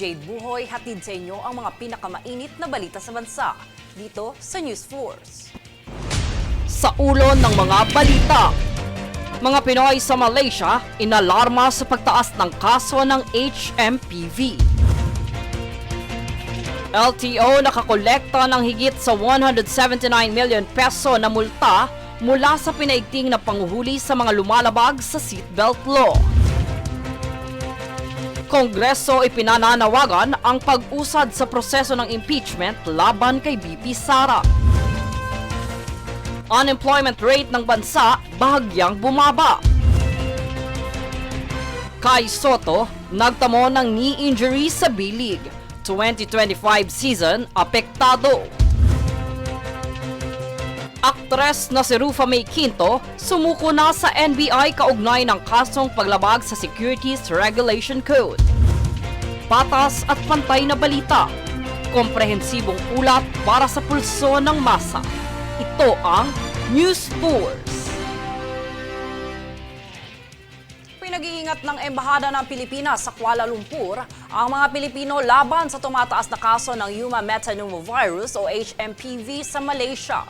Jade Buhoy, hatid sa inyo ang mga pinakamainit na balita sa bansa dito sa News Force. Sa ulo ng mga balita, mga Pinoy sa Malaysia inalarma sa pagtaas ng kaso ng HMPV. LTO nakakolekta ng higit sa 179 million peso na multa mula sa pinaigting na panghuhuli sa mga lumalabag sa seatbelt law. Kongreso ipinananawagan ang pag-usad sa proseso ng impeachment laban kay BP Sara. Unemployment rate ng bansa bahagyang bumaba. Kai Soto nagtamo ng knee injury sa B-League. 2025 season apektado. Aktres na si Rufa May Quinto sumuko na sa NBI kaugnay ng kasong paglabag sa Securities Regulation Code. Patas at pantay na balita. Komprehensibong ulat para sa pulso ng masa. Ito ang News Force. Pinag-iingat ng Embahada ng Pilipinas sa Kuala Lumpur ang mga Pilipino laban sa tumataas na kaso ng Human Metapneumovirus o HMPV sa Malaysia.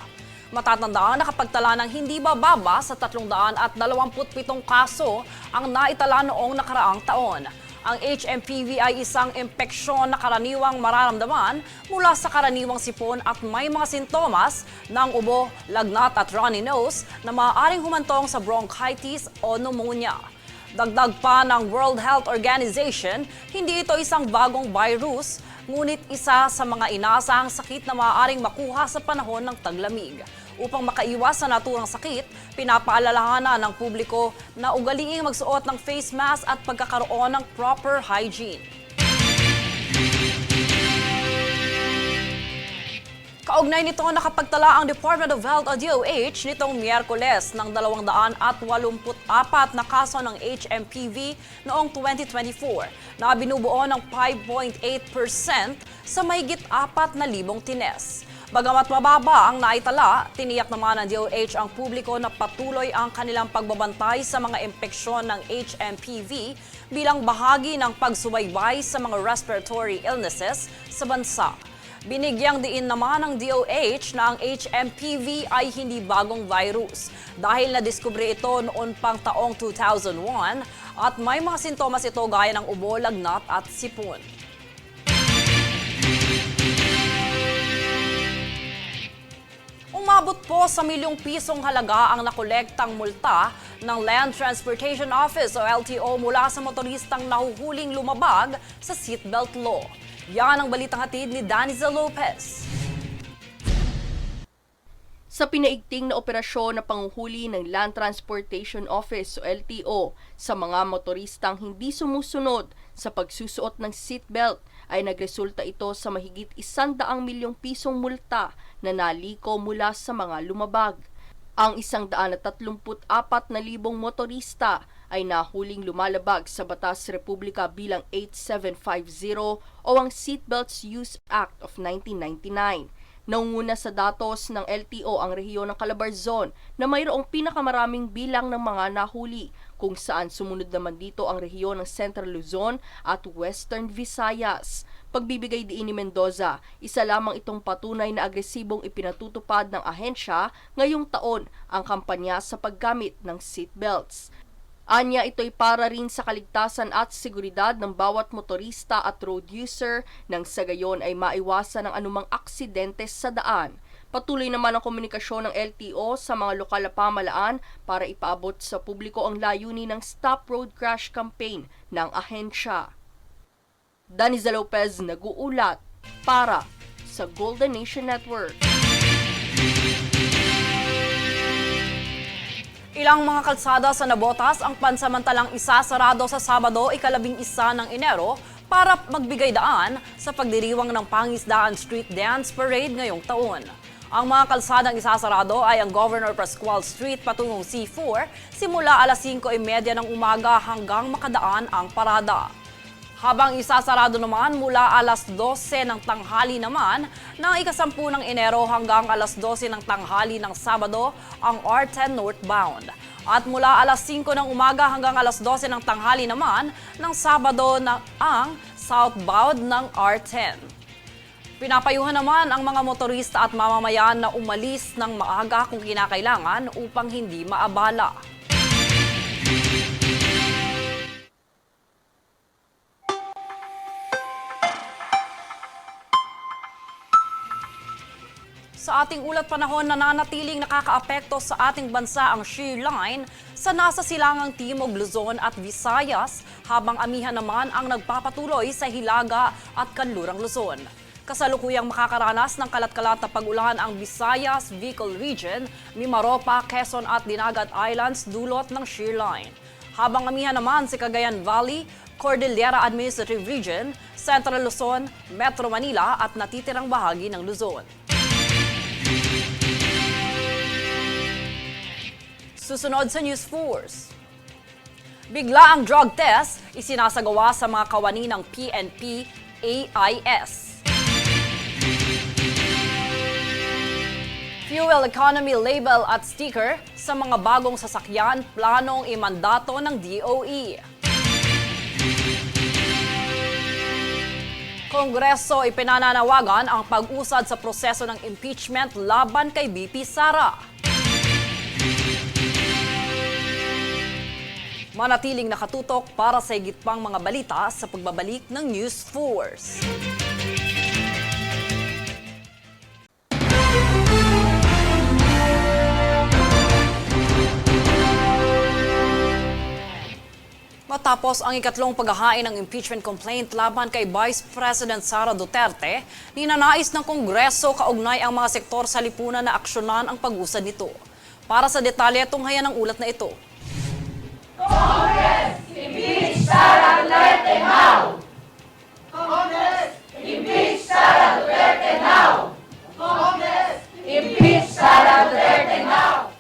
Matatandaan na kapagtala ng hindi bababa sa 327 kaso ang naitala noong nakaraang taon. Ang HMPV ay isang impeksyon na karaniwang mararamdaman mula sa karaniwang sipon at may mga sintomas ng ubo, lagnat at runny nose na maaaring humantong sa bronchitis o pneumonia. Dagdag pa ng World Health Organization, hindi ito isang bagong virus, ngunit isa sa mga inaasahang sakit na maaaring makuha sa panahon ng taglamig. Upang makaiwas sa naturang sakit, pinapaalalahanan ng publiko na ugaliing magsuot ng face mask at pagkakaroon ng proper hygiene. Kaugnay nito, nakapagtala ang Department of Health o DOH nitong Miyerkules ng 284 na kaso ng HMPV noong 2024 na binubuo ng 5.8% sa mahigit 4,000 tines. Bagamat mababa ang naitala, tiniyak naman ng DOH ang publiko na patuloy ang kanilang pagbabantay sa mga impeksyon ng HMPV bilang bahagi ng pagsubaybay sa mga respiratory illnesses sa bansa. Binigyang diin naman ng DOH na ang HMPV ay hindi bagong virus dahil nadiskubre ito noon pang taong 2001 at may mga sintomas ito gaya ng ubo, lagnat at sipon. Umabot po sa milyong pisong halaga ang nakolektang multa ng Land Transportation Office o LTO mula sa motoristang nahuhuling lumabag sa seatbelt law. Yan ang balitang hatid ni Danizel Lopez. Sa pinaigting na operasyon na panghuhuli ng Land Transportation Office o LTO sa mga motoristang hindi sumusunod sa pagsusuot ng seatbelt, ay nagresulta ito sa mahigit 100 milyong pisong multa na naliko mula sa mga lumabag. Ang 134,000 motorista ay nahuling lumalabag sa Batas Republika bilang 8750 o ang Seatbelts Use Act of 1999. Naunguna sa datos ng LTO ang rehiyon ng Calabarzon na mayroong pinakamaraming bilang ng mga nahuli, kung saan sumunod naman dito ang rehiyon ng Central Luzon at Western Visayas. Pagbibigay diin ni Mendoza, isa lamang itong patunay na agresibong ipinatutupad ng ahensya ngayong taon ang kampanya sa paggamit ng seatbelts. Anya, ito'y para rin sa kaligtasan at seguridad ng bawat motorista at road user nang sa gayon ay maiwasan ang anumang aksidente sa daan. Patuloy naman ang komunikasyon ng LTO sa mga lokal na pamahalaan para ipaabot sa publiko ang layunin ng Stop Road Crash Campaign ng ahensya. Danizel Lopez nag-uulat para sa Golden Nation Network. Ilang mga kalsada sa Navotas ang pansamantalang isasarado sa Sabado, ika-11 ng Enero para magbigay daan sa pagdiriwang ng Pangisdaan Street Dance Parade ngayong taon. Ang mga kalsadang isasarado ay ang Governor Pascual Street patungong C4 simula alas 5:30 ng umaga hanggang makadaan ang parada. Habang isasarado naman mula alas 12 ng tanghali naman ng ika-10 ng Enero hanggang alas 12 ng tanghali ng Sabado ang R10 northbound. At mula alas 5 ng umaga hanggang alas 12 ng tanghali naman ng Sabado na ang southbound ng R10. Pinapayuhan naman ang mga motorista at mamamayan na umalis ng maaga kung kinakailangan upang hindi maabala. Sa ating ulat panahon, nananatiling nakakaapekto sa ating bansa ang shear line sa nasa silangang Timog, Luzon at Visayas, habang amihan naman ang nagpapatuloy sa Hilaga at Kanlurang Luzon. Kasalukuyang makakaranas ng kalat-kalat na pag-ulan ang Visayas, Bicol Region, Mimaropa, Quezon at Dinagat Islands dulot ng shear line. Habang amihan naman si Cagayan Valley, Cordillera Administrative Region, Central Luzon, Metro Manila at natitirang bahagi ng Luzon. Susunod sa News Force. Bigla ang drug test isinasagawa sa mga kawani ng PNP AIS. Fuel economy label at sticker sa mga bagong sasakyan planong imandato ng DOE. Kongreso ipinananawagan ang pag-usad sa proseso ng impeachment laban kay BP Sara. Manatiling nakatutok para sa higit pang mga balita sa pagbabalik ng News Force. Matapos ang ikatlong paghahain ng impeachment complaint laban kay Vice President Sara Duterte, ninanais ng Kongreso kaugnay ang mga sektor sa lipunan na aksyonan ang pag-usad nito. Para sa detalye, tunghayan ang ulat na ito. Congress, impeach Sara Duterte now! Congress, impeach Sara Duterte now! Congress, impeach Sara Duterte now!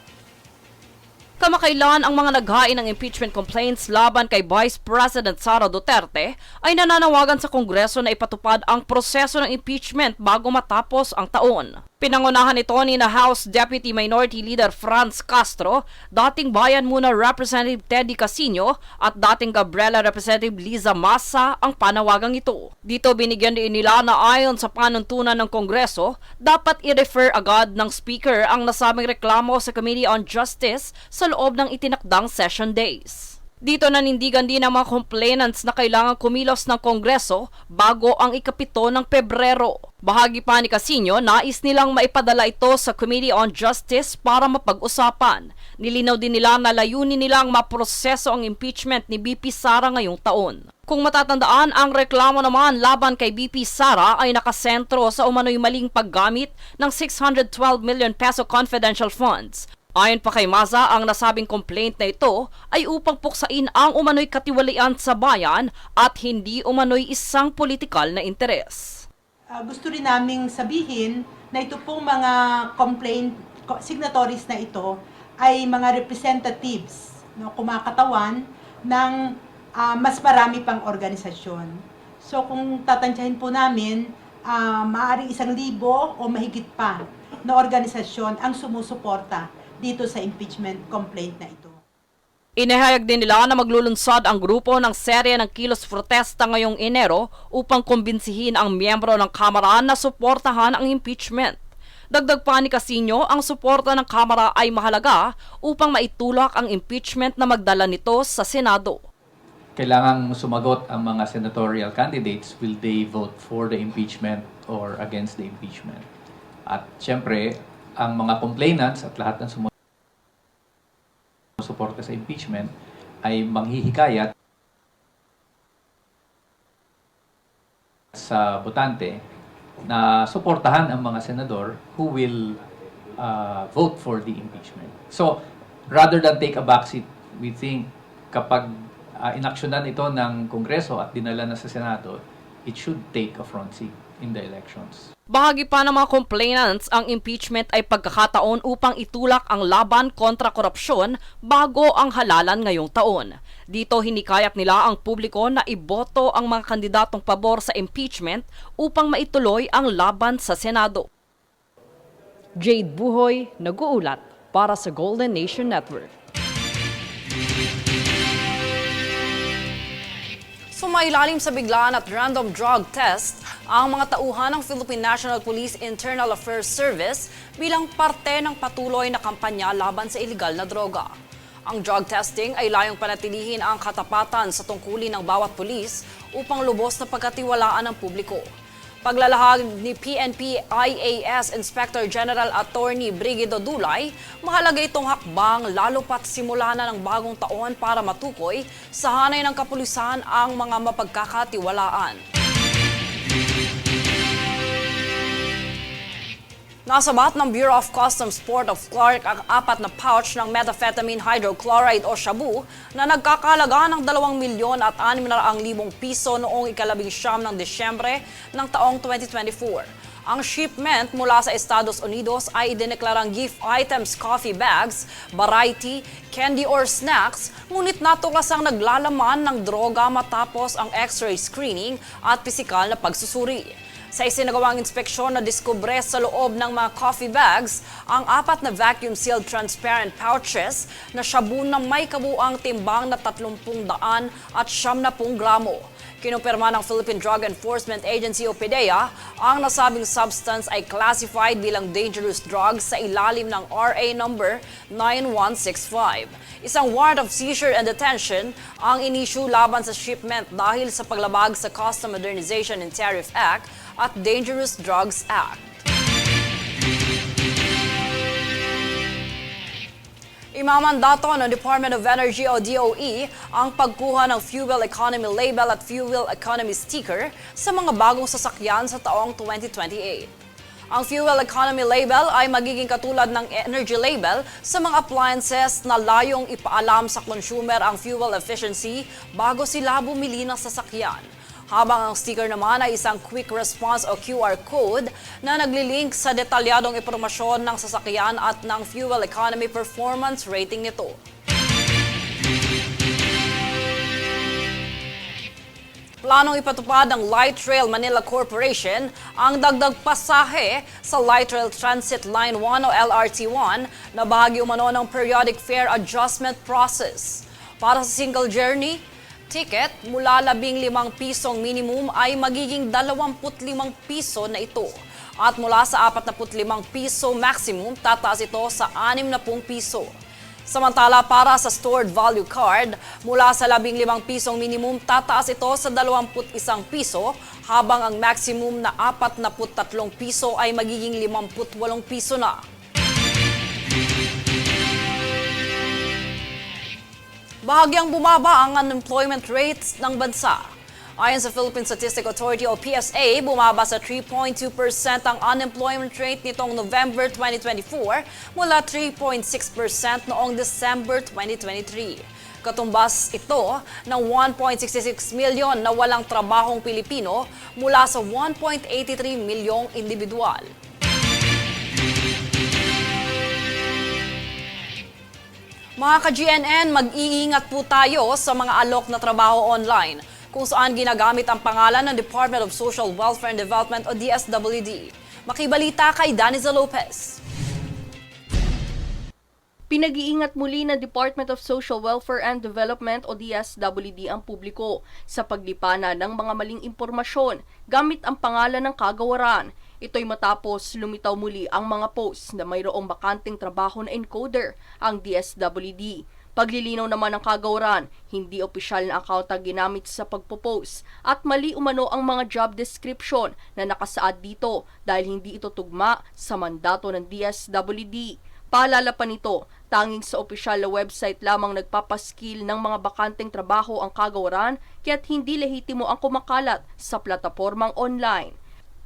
Kamakailan ang mga naghain ng impeachment complaints laban kay Vice President Sara Duterte ay nananawagan sa Kongreso na ipatupad ang proseso ng impeachment bago matapos ang taon. Pinangunahan ito ni na House Deputy Minority Leader Franz Castro, dating Bayan Muna Representative Teddy Casino at dating Gabriela Representative Liza Massa ang panawagang ito. Dito binigyan din nila na ayon sa panuntunan ng Kongreso, dapat i-refer agad ng Speaker ang nasabing reklamo sa Committee on Justice sa loob ng itinakdang session days. Dito nanindigan din ang mga complainants na kailangan kumilos ng Kongreso bago ang ikapito ng Pebrero. Bahagi pa ni Casino, nais nilang maipadala ito sa Committee on Justice para mapag-usapan. Nilinaw din nila na layunin nilang maproseso ang impeachment ni BP Sara ngayong taon. Kung matatandaan, ang reklamo naman laban kay BP Sara ay nakasentro sa umano'y maling paggamit ng 612 million peso confidential funds. Ayon pa kay Maza, ang nasabing complaint na ito ay upang puksain ang umano'y katiwalian sa bayan at hindi umano'y isang politikal na interes. Gusto rin naming sabihin na ito pong mga complaint signatories na ito ay mga representatives, kumakatawan ng mas marami pang organisasyon. So kung tatantyahin po namin, maaaring 1,000 o mahigit pa na organisasyon ang sumusuporta dito sa impeachment complaint na ito. Inihayag din nila na maglulunsad ang grupo ng serye ng kilos protesta ngayong Enero upang kumbinsihin ang miyembro ng Kamara na suportahan ang impeachment. Dagdag pa ni Casino, ang suporta ng Kamara ay mahalaga upang maitulak ang impeachment na magdala nito sa Senado. Kailangang sumagot ang mga senatorial candidates, will they vote for the impeachment or against the impeachment? At syempre, ang mga complainants at lahat ng sumusuporta sa impeachment ay manghihikayat sa botante na suportahan ang mga senador who will vote for the impeachment. So, rather than take a backseat, we think kapag inaksyonan ito ng Kongreso at dinala na sa Senado, it should take a front seat in the elections. Bahagi pa ng mga complainants, ang impeachment ay pagkakataon upang itulak ang laban kontra korupsyon bago ang halalan ngayong taon. Dito hinikayat nila ang publiko na iboto ang mga kandidatong pabor sa impeachment upang maituloy ang laban sa Senado. Jade Buhoy, nag-uulat para sa Golden Nation Network. Sumailalim sa biglaan at random drug test ang mga tauhan ng Philippine National Police Internal Affairs Service bilang parte ng patuloy na kampanya laban sa iligal na droga. Ang drug testing ay layong panatilihin ang katapatan sa tungkulin ng bawat pulis upang lubos na pagkatiwalaan ng publiko. Paglalahag ni PNP IAS Inspector General Attorney Brigido Dulay, mahalaga itong hakbang lalo pat simula na ng bagong taon para matukoy sa hanay ng kapulisan ang mga mapagkakatiwalaan. Nasabat ng Bureau of Customs Port of Clark ang 4 na pouch ng methamphetamine hydrochloride o shabu na nagkakalaga ng 2,600,000 piso noong ika-19 ng Disyembre ng taong 2024. Ang shipment mula sa Estados Unidos ay idineklarang gift items, coffee bags, variety, candy or snacks, ngunit natuklasang naglalaman ng droga matapos ang x-ray screening at pisikal na pagsusuri. Sa isinagawang inspeksyon na diskubre sa loob ng mga coffee bags ang 4 na vacuum-sealed transparent pouches na shabu na may kabuang timbang na 300 at 70 gramo. Kinumpirma ng Philippine Drug Enforcement Agency o PDEA, ang nasabing substance ay classified bilang dangerous drug sa ilalim ng RA number 9165. Isang warrant of seizure and detention ang inisyu laban sa shipment dahil sa paglabag sa Custom Modernization and Tariff Act at Dangerous Drugs Act. Imamandato ng Department of Energy o DOE ang pagkuha ng Fuel Economy Label at Fuel Economy Sticker sa mga bagong sasakyan sa taong 2028. Ang Fuel Economy Label ay magiging katulad ng Energy Label sa mga appliances na layong ipaalam sa consumer ang fuel efficiency bago sila bumili ng sasakyan. Habang ang sticker naman ay isang quick response o QR code na naglilink sa detalyadong impormasyon ng sasakyan at ng fuel economy performance rating nito. Planong ipatupad ng Light Rail Manila Corporation ang dagdag pasahe sa Light Rail Transit Line 1 o LRT1 na bahagi umano ng periodic fare adjustment process. Para sa single journey ticket, mula 15 pisong minimum ay magiging 25 piso na ito. At mula sa 45 piso maximum, tataas ito sa 60 piso. Samantala para sa stored value card, mula sa 15 pisong minimum, tataas ito sa 21 piso, habang ang maximum na 43 piso ay magiging 58 piso na. Bahagyang bumaba ang unemployment rates ng bansa. Ayon sa Philippine Statistical Authority o PSA, bumaba sa 3.2% ang unemployment rate nitong November 2024 mula 3.6% noong December 2023. Katumbas ito ng 1.66 milyon na walang trabahong Pilipino mula sa 1.83 milyong individual. Mga ka-GNN, mag-iingat po tayo sa mga alok na trabaho online kung saan ginagamit ang pangalan ng Department of Social Welfare and Development o DSWD. Makibalita kay Daniza Lopez. Pinag-iingat muli ng Department of Social Welfare and Development o DSWD ang publiko sa paglipana ng mga maling impormasyon gamit ang pangalan ng kagawaran. Ito'y matapos lumitaw muli ang mga posts na mayroong bakanting trabaho na encoder ang DSWD. Paglilinaw naman ng kagawaran, hindi opisyal na account ang ginamit sa pagpo-post at mali umano ang mga job description na nakasaad dito dahil hindi ito tugma sa mandato ng DSWD. Paalala pa nito, tanging sa opisyal na website lamang nagpapaskil ng mga bakanteng trabaho ang kagawaran kaya't hindi lehitimo ang kumakalat sa platapormang online.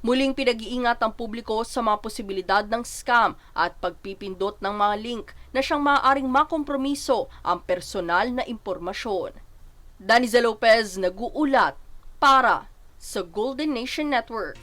Muling pinag-iingat ang publiko sa mga posibilidad ng scam at pagpipindot ng mga link na siyang maaaring makompromiso ang personal na impormasyon. Daniza Lopez nag-uulat para sa Golden Nation Network.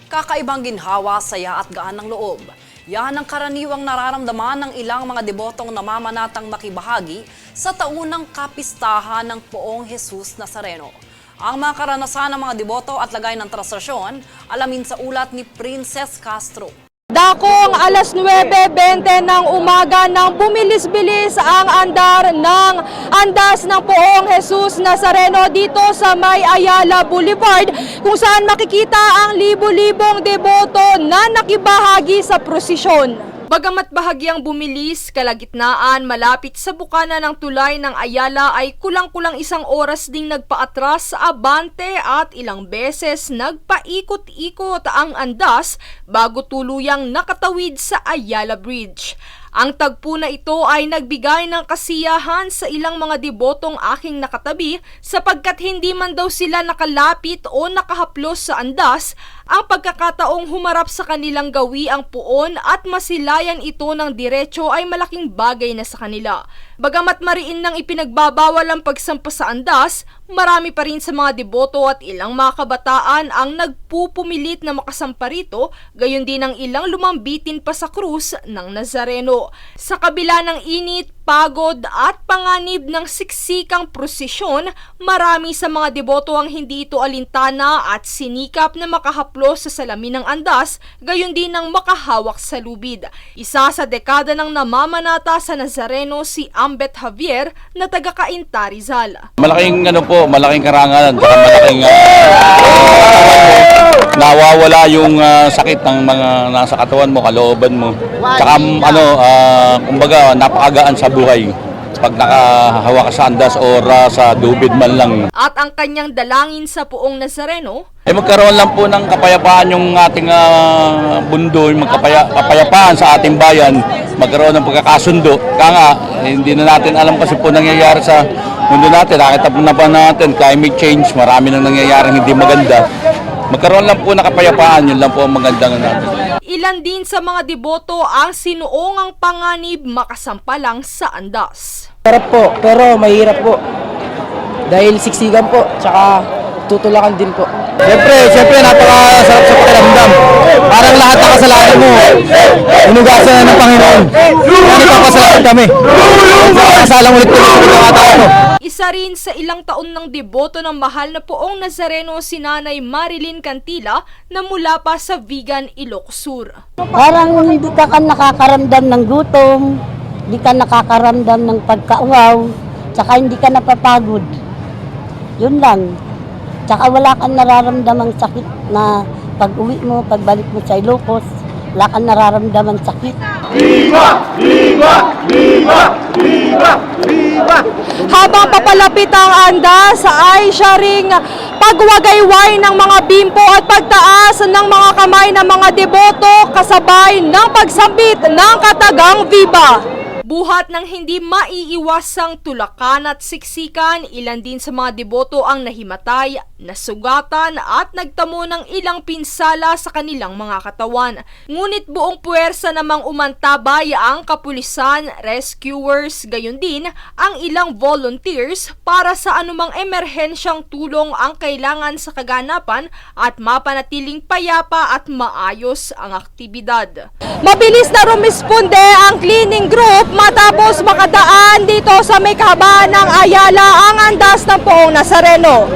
Kakaibang ginhawa, saya at gaan ng loob. Yan ang karaniwang nararamdaman ng ilang mga debotong namamanatang makibahagi sa taunang kapistahan ng Poong Jesus Nazareno. Ang mga karanasan ng mga deboto at lagay ng transaksyon, alamin sa ulat ni Princess Castro. Dakong alas 9:20 ng umaga nang bumilis-bilis ang andar ng andas ng Poong Jesus Nazareno dito sa May Ayala Boulevard, kung saan makikita ang libo-libong deboto na nakibahagi sa prosesyon. Bagamat bahagyang bumilis, kalagitnaan malapit sa bukana ng tulay ng Ayala ay kulang-kulang 1 oras ding nagpaatras sa abante at ilang beses nagpaikot-ikot ang andas bago tuluyang nakatawid sa Ayala Bridge. Ang tagpo na ito ay nagbigay ng kasiyahan sa ilang mga debotong aking nakatabi sapagkat hindi man daw sila nakalapit o nakahaplos sa andas, ang pagkakataong humarap sa kanilang gawi ang puon at masilayan ito ng diretso ay malaking bagay na sa kanila. Bagamat mariin nang ipinagbabawal ang pagsampa sa andas, marami pa rin sa mga deboto at ilang mga kabataan ang nagpupumilit na makasampa rito, gayon din ang ilang lumambitin pa sa krus ng Nazareno. Sa kabila ng init, pagod at panganib ng siksikang prosesyon, marami sa mga deboto ang hindi ito alintana at sinikap na makahaplos sa salamin ng andas, gayon din ang makahawak sa lubid. Isa sa dekada ng namamanata sa Nazareno si Ambet Javier na taga-Cainta, Rizal. Malaking karangalan, saka malaking nawawala yung sakit ng mga nasa katawan mo, kalooban mo. Tsaka kumbaga napakagaan sa buhay pag nakahawa ka sa andas o sa dubid man lang. At ang kanyang dalangin sa Poong Nazareno, Magkaroon lang po ng kapayapaan yung ating mundo, yung kapayapaan sa ating bayan, magkaroon ng pagkakasundo. Kaya nga, hindi na natin alam kasi po nangyayari sa mundo natin. Nakita po na pa natin, climate change, marami nang nangyayaring hindi maganda. Magkaroon lang po ng kapayapaan, yun lang po ang maganda natin. ilan din sa mga deboto ang sinuong panganib makasampalang sa andas. Sarap po, pero mahirap po. Dahil siksikan po, tsaka tutulakan din po. Siyempre, napakasarap sa pakiramdam. Parang lahat ng kasalanan mo, inugasan na ng Panginoon. Nagpapasalamat kami. Kasalang ulit po sa pagkakataon ko. Isa rin sa ilang taon ng deboto ng mahal na Poong Nazareno si Nanay Marilyn Cantila na mula pa sa Vigan, Ilocos Sur. Parang hindi ka nakakaramdam ng gutom, hindi ka nakakaramdam ng pagkauaw, tsaka hindi ka napapagod. Yun lang. Tsaka wala kang nararamdamang sakit na pag-uwi mo, pagbalik mo sa Ilocos, wala kang nararamdamang sakit. Viva! Viva! Viva! Viva! Viva! Habang papalapit ang andas ay siya ring pagwagayway ng mga bimpo at pagtaas ng mga kamay ng mga deboto kasabay ng pagsambit ng katagang Viva. Buhat ng hindi maiiwasang tulakan at siksikan, ilan din sa mga deboto ang nahimatay, nasugatan at nagtamo ng ilang pinsala sa kanilang mga katawan. Ngunit buong puwersa namang umantabay ang kapulisan, rescuers, gayon din ang ilang volunteers para sa anumang emerhensyang tulong ang kailangan sa kaganapan at mapanatiling payapa at maayos ang aktibidad. Mabilis na rumisponde ang cleaning group matapos makadaan dito sa may kahabaan ng Ayala ang andas ng Poong Nazareno.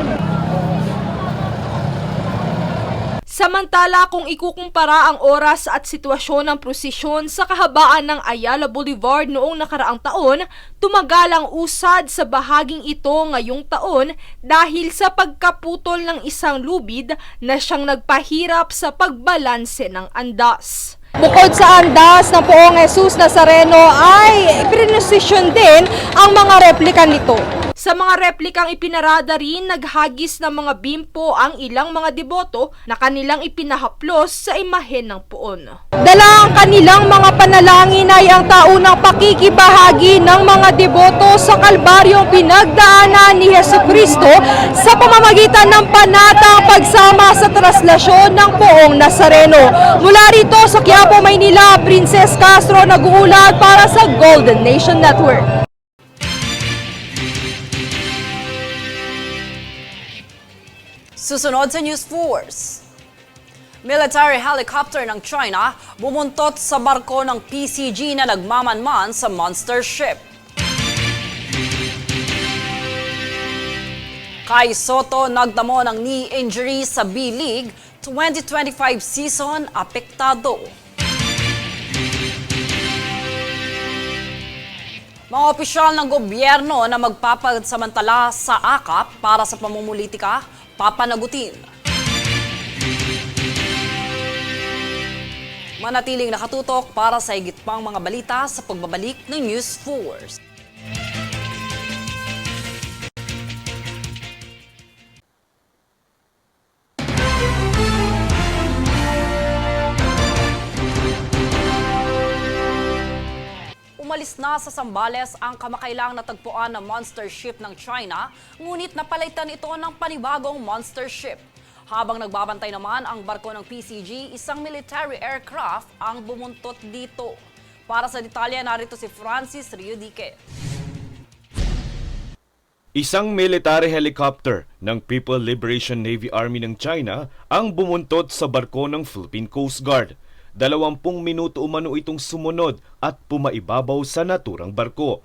Samantala, kung ikukumpara ang oras at sitwasyon ng prosesyon sa kahabaan ng Ayala Boulevard noong nakaraang taon, tumagal ang usad sa bahaging ito ngayong taon dahil sa pagkaputol ng isang lubid na siyang nagpahirap sa pagbalanse ng andas. Bukod sa andas ng Poong Jesus Nazareno ay ipinosisyon din ang mga replika nito. Sa mga replikang ipinarada rin, naghagis ng mga bimpo ang ilang mga deboto na kanilang ipinahaplos sa imahen ng poon. Dala ang kanilang mga panalangin ay ang taunang pakikibahagi ng mga deboto sa kalbaryong pinagdaanan ni Jesucristo sa pamamagitan ng panatang pagsama sa traslasyon ng Poong Nazareno. Mula rito sa Quiapo, Maynila, Princess Castro nag-uulat para sa Golden Nation Network. Susunod sa News Force. Military helicopter ng China bumuntot sa barko ng PCG na nagmamanman sa monster ship. Kai Soto nagtamo ng knee injury sa B-League 2025 season apektado. Mga opisyal ng gobyerno na magpapasamantala sa AKAP para sa pamumulitika, papanagutin. Manatiling nakatutok para sa higit pang mga balita sa pagbabalik ng News Force. Umalis na sa Zambales ang kamakailang natagpuan na monster ship ng China, ngunit napalitan ito ng panibagong monster ship. Habang nagbabantay naman ang barko ng PCG, isang military aircraft ang bumuntot dito. Para sa detalye, narito si Francis Riudique. Isang military helicopter ng People Liberation Navy Army ng China ang bumuntot sa barko ng Philippine Coast Guard. 20 minuto umano itong sumunod at pumaibabaw sa naturang barko.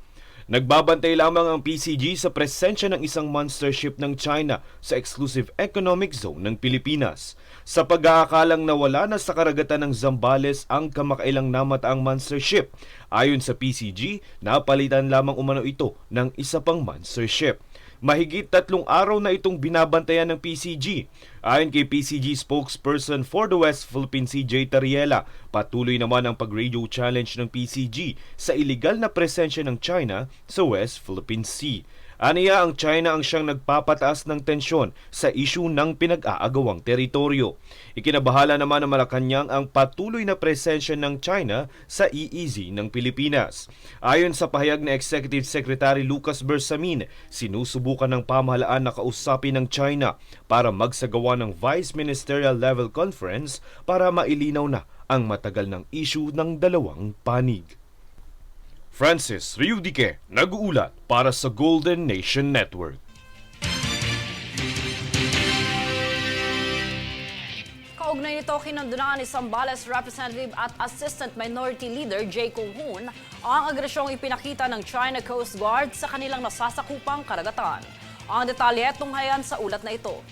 Nagbabantay lamang ang PCG sa presensya ng isang monster ship ng China sa exclusive economic zone ng Pilipinas. Sa pag-aakalang nawala na sa karagatan ng Zambales ang kamakailang namataang monster ship, ayon sa PCG, napalitan lamang umano ito ng isa pang monster ship. Mahigit 3 araw na itong binabantayan ng PCG. Ayon kay PCG spokesperson for the West Philippine Sea, J. Tariela, patuloy naman ang pag-radio challenge ng PCG sa iligal na presensya ng China sa West Philippine Sea. Aniya ang China ang siyang nagpapataas ng tensyon sa isyu ng pinag-aagawang teritoryo. Ikinabahala naman ng Malacanang ang patuloy na presensya ng China sa EEZ ng Pilipinas. Ayon sa pahayag na Executive Secretary Lucas Bersamin, sinusubukan ng pamahalaan na kausapin ng China para magsagawa ng Vice Ministerial Level Conference para mailinaw na ang matagal ng isyu ng dalawang panig. Francis Riudique, nag-uulat para sa Golden Nation Network. Kaugnay nito, kinandunan ni Zambales Representative at Assistant Minority Leader Jay Kung-hoon ang agresyong ipinakita ng China Coast Guard sa kanilang nasasakupang karagatan. Ang detalye tunghayan sa ulat na ito.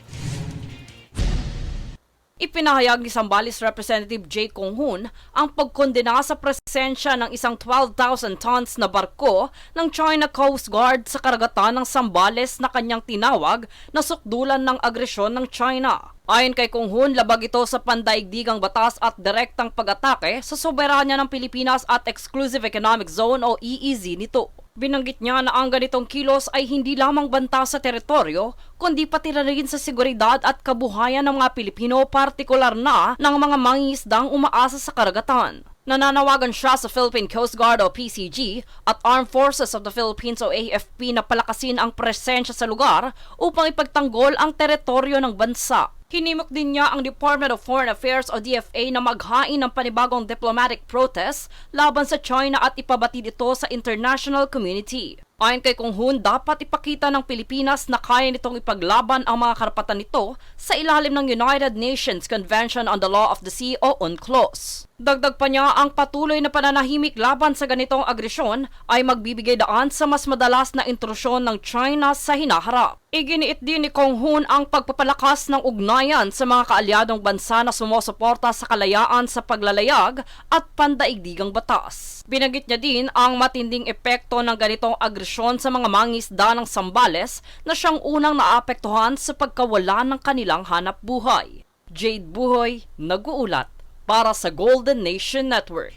Ipinahayag ni Zambales Representative Jay Kung-hoon ang pagkondena sa presensya ng isang 12,000 tons na barko ng China Coast Guard sa karagatan ng Zambales na kanyang tinawag na sukdulan ng agresyon ng China. Ayon kay Kung-hoon, labag ito sa pandaigdigang batas at direktang pag-atake sa soberanya ng Pilipinas at Exclusive Economic Zone o EEZ nito. Binanggit niya na ang ganitong kilos ay hindi lamang banta sa teritoryo, kundi pati na rin sa seguridad at kabuhayan ng mga Pilipino, partikular na ng mga mangingisdang umaasa sa karagatan. Nananawagan siya sa Philippine Coast Guard o PCG at Armed Forces of the Philippines o AFP na palakasin ang presensya sa lugar upang ipagtanggol ang teritoryo ng bansa. Hinimok din niya ang Department of Foreign Affairs o DFA na maghain ng panibagong diplomatic protest laban sa China at ipabatid ito sa international community. Ayon kay Kung-hoon, dapat ipakita ng Pilipinas na kaya nitong ipaglaban ang mga karapatan nito sa ilalim ng United Nations Convention on the Law of the Sea o UNCLOS. Dagdag pa niya, ang patuloy na pananahimik laban sa ganitong agresyon ay magbibigay daan sa mas madalas na intrusyon ng China sa hinaharap. Iginiit din ni Kung-hoon ang pagpapalakas ng ugnayan sa mga kaalyadong bansa na sumusuporta sa kalayaan sa paglalayag at pandaigdigang batas. Binanggit niya din ang matinding epekto ng ganitong agresyon sa mga mangingisda ng Zambales na siyang unang naapektuhan sa pagkawala ng kanilang hanap buhay. Jade Buhoy, nag-uulat para sa Golden Nation Network.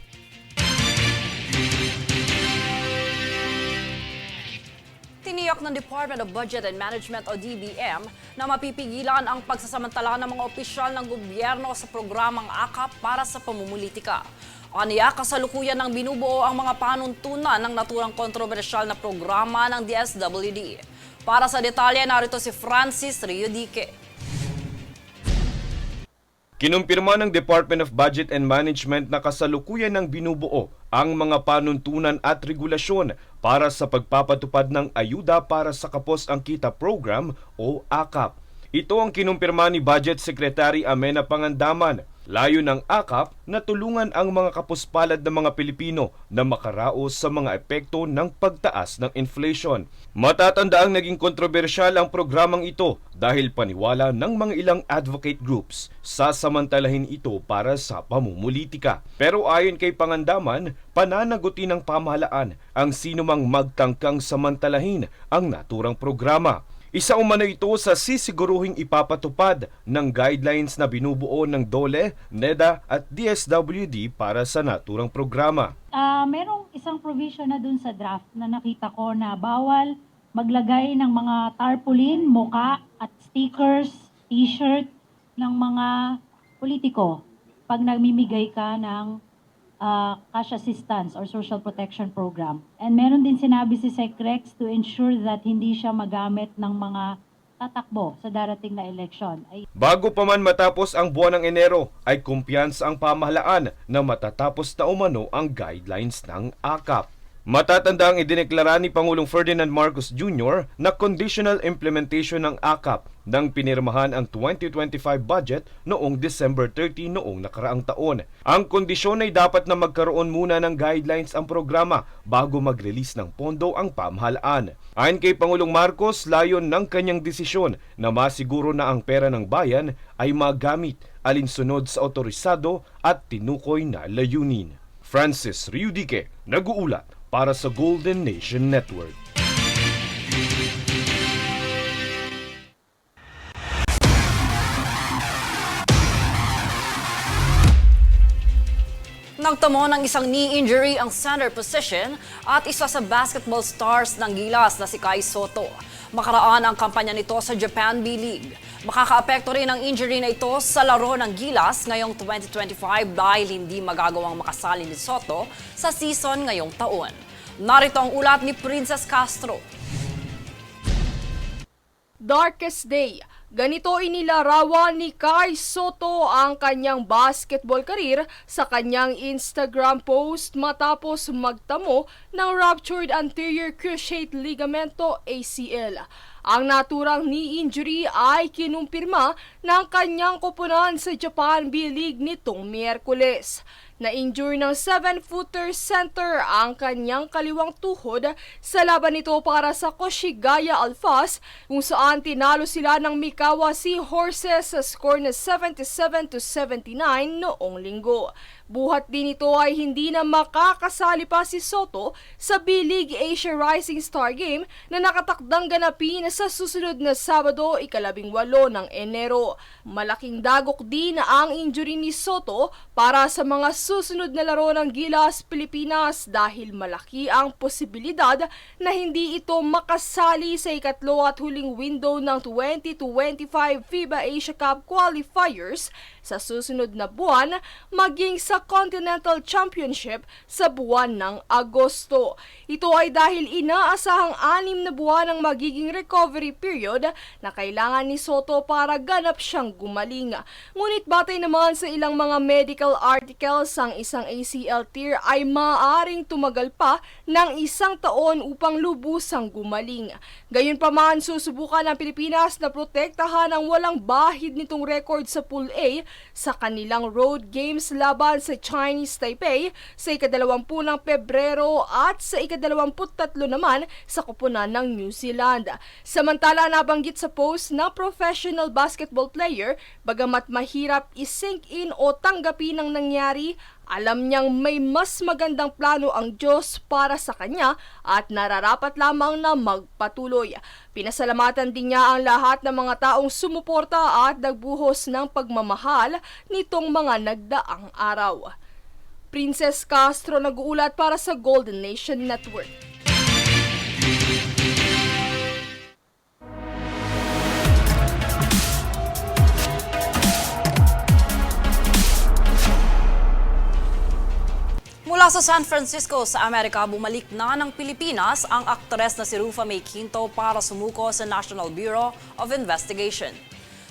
Tiniyak ng Department of Budget and Management o DBM na mapipigilan ang pagsasamantala ng mga opisyal ng gobyerno sa programang AKAP para sa pamumulitika. Aniya, kasalukuyan ng binubuo ang mga panuntunan ng naturang kontrobersyal na programa ng DSWD. Para sa detalye, narito si Francis Riudique. Kinumpirma ng Department of Budget and Management na kasalukuyan ng binubuo ang mga panuntunan at regulasyon para sa pagpapatupad ng Ayuda para sa Kapos ang Kita Program o AKAP. Ito ang kinumpirma ni Budget Secretary Amena Pangandaman. Layo ng AKAP na tulungan ang mga kapuspalad ng mga Pilipino na makaraos sa mga epekto ng pagtaas ng inflation. Matatandaang naging kontrobersyal ang programang ito dahil paniwala ng mga ilang advocate groups sasamantalahin ito para sa pamumulitika. Pero ayon kay Pangandaman, pananagutin ng pamahalaan ang sinumang magtangkang samantalahin ang naturang programa. Isa umano ito sa sisiguruhing ipapatupad ng guidelines na binubuo ng DOLE, NEDA at DSWD para sa naturang programa. Merong isang provision na dun sa draft na nakita ko na bawal maglagay ng mga tarpaulin, muka at stickers, t-shirt ng mga politiko pag nagmimigay ka ng cash assistance or social protection program. And meron din sinabi si Secrex to ensure that hindi siya magamit ng mga tatakbo sa darating na election. Bago pa man matapos ang buwan ng Enero, ay kumpiyansa ang pamahalaan na matatapos na umano ang guidelines ng AKAP. Matatandang idineklara ni Pangulong Ferdinand Marcos Jr. na conditional implementation ng AKAP nang pinirmahan ang 2025 budget noong December 30 noong nakaraang taon. Ang kondisyon ay dapat na magkaroon muna ng guidelines ang programa bago mag-release ng pondo ang pamahalaan. Ayon kay Pangulong Marcos, layon ng kanyang desisyon na masiguro na ang pera ng bayan ay magamit alinsunod sa otorisado at tinukoy na layunin. Francis Riudique, nag-uulat para sa Golden Nation Network. Nagtamo ng isang knee injury ang center position at isa sa basketball stars ng Gilas na si Kai Sotto. Makaraan ang kampanya nito sa Japan B-League. Makakaapekto rin ang injury na ito sa laro ng Gilas ngayong 2025 dahil hindi magagawang makasali ni Sotto sa season ngayong taon. Narito ang ulat ni Princess Castro. Darkest Day. Ganito inilarawan ni Kai Sotto ang kanyang basketball career sa kanyang Instagram post matapos magtamo ng ruptured anterior cruciate ligamento ACL. Ang naturang knee injury ay kinumpirma ng kanyang koponan sa Japan B-League nitong Miyerkules. Na-injure ng 7-footer center ang kanyang kaliwang tuhod sa laban nito para sa Koshigaya Alphas kung saan tinalo sila ng Mikawa Sea Horses sa score na 77-79 noong linggo. Buhat din ito ay hindi na makakasali pa si Sotto sa B-League Asia Rising Star Game na nakatakdang ganapin sa susunod na Sabado, 18 ng Enero. Malaking dagok din ang injury ni Sotto para sa mga susunod na laro ng Gilas Pilipinas dahil malaki ang posibilidad na hindi ito makasali sa ikatlo at huling window ng 2025 FIBA Asia Cup qualifiers sa susunod na buwan maging sa Continental Championship sa buwan ng Agosto. Ito ay dahil inaasahang 6 na buwan ang magiging recovery period na kailangan ni Sotto para ganap siyang gumaling. Ngunit batay naman sa ilang mga medical articles, ang isang ACL tear ay maaaring tumagal pa ng 1 taon upang lubusang gumaling. Gayunpaman, susubukan ng Pilipinas na protektahan ang walang bahid nitong record sa Pool A sa kanilang road games laban sa Chinese Taipei sa ika-20 ng Pebrero at sa ika-23 naman sa koponan ng New Zealand. Samantala, nabanggit sa post na professional basketball player, bagamat mahirap i-sink in o tanggapin ang nangyari, alam niyang may mas magandang plano ang Diyos para sa kanya at nararapat lamang na magpatuloy. Pinasalamatan din niya ang lahat ng mga taong sumuporta at nagbuhos ng pagmamahal nitong mga nagdaang araw. Princess Castro, nag-uulat para sa Golden Nation Network. Mula sa San Francisco sa Amerika, bumalik na ng Pilipinas ang aktres na si Rufa May Quinto para sumuko sa National Bureau of Investigation.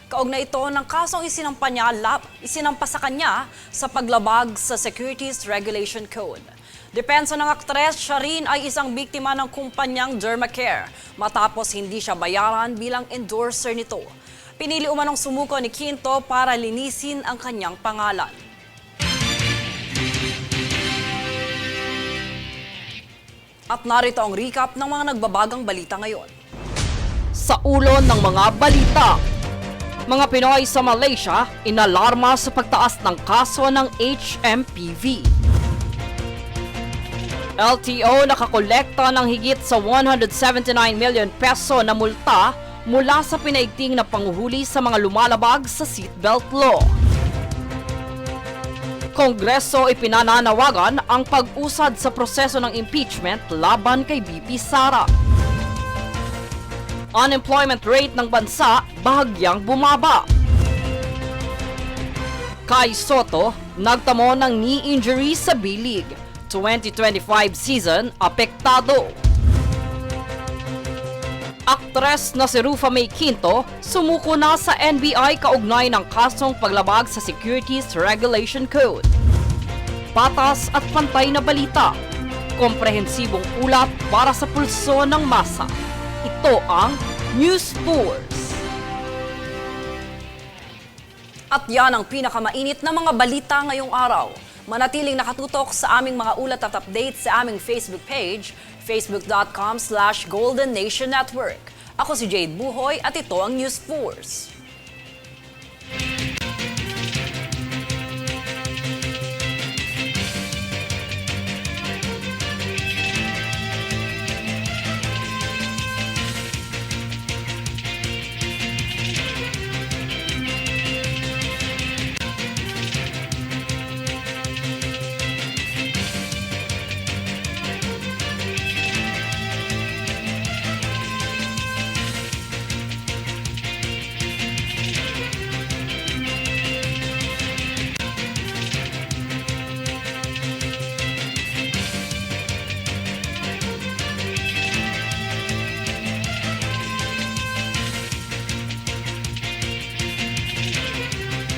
Kaugnay ito ng kasong isinampa sa kanya sa paglabag sa Securities Regulation Code. Depensa ng aktres, siya rin ay isang biktima ng kumpanyang Dermacare matapos hindi siya bayaran bilang endorser nito. Pinili umanong sumuko ni Quinto para linisin ang kanyang pangalan. At narito ang recap ng mga nagbabagang balita ngayon. Sa ulo ng mga balita, mga Pinoy sa Malaysia inalarma sa pagtaas ng kaso ng HMPV. LTO nakakolekta ng higit sa 179 million peso na multa mula sa pinaigting na panguhuli sa mga lumalabag sa seatbelt law. Kongreso ipinananawagan ang pag-usad sa proseso ng impeachment laban kay BP Sara. Unemployment rate ng bansa bahagyang bumaba. Kai Soto nagtamo ng knee injury sa B-League. 2025 season apektado. Aktres na si Rufa May Quinto sumuko na sa NBI kaugnay ng kasong paglabag sa Securities Regulation Code. Patas at pantay na balita. Komprehensibong ulat para sa pulso ng masa. Ito ang News Tours. At yan ang pinakamainit na mga balita ngayong araw. Manatiling nakatutok sa aming mga ulat at update sa aming Facebook page, facebook.com/Golden Nation Network. Ako si Jade Buhoy at ito ang News Force.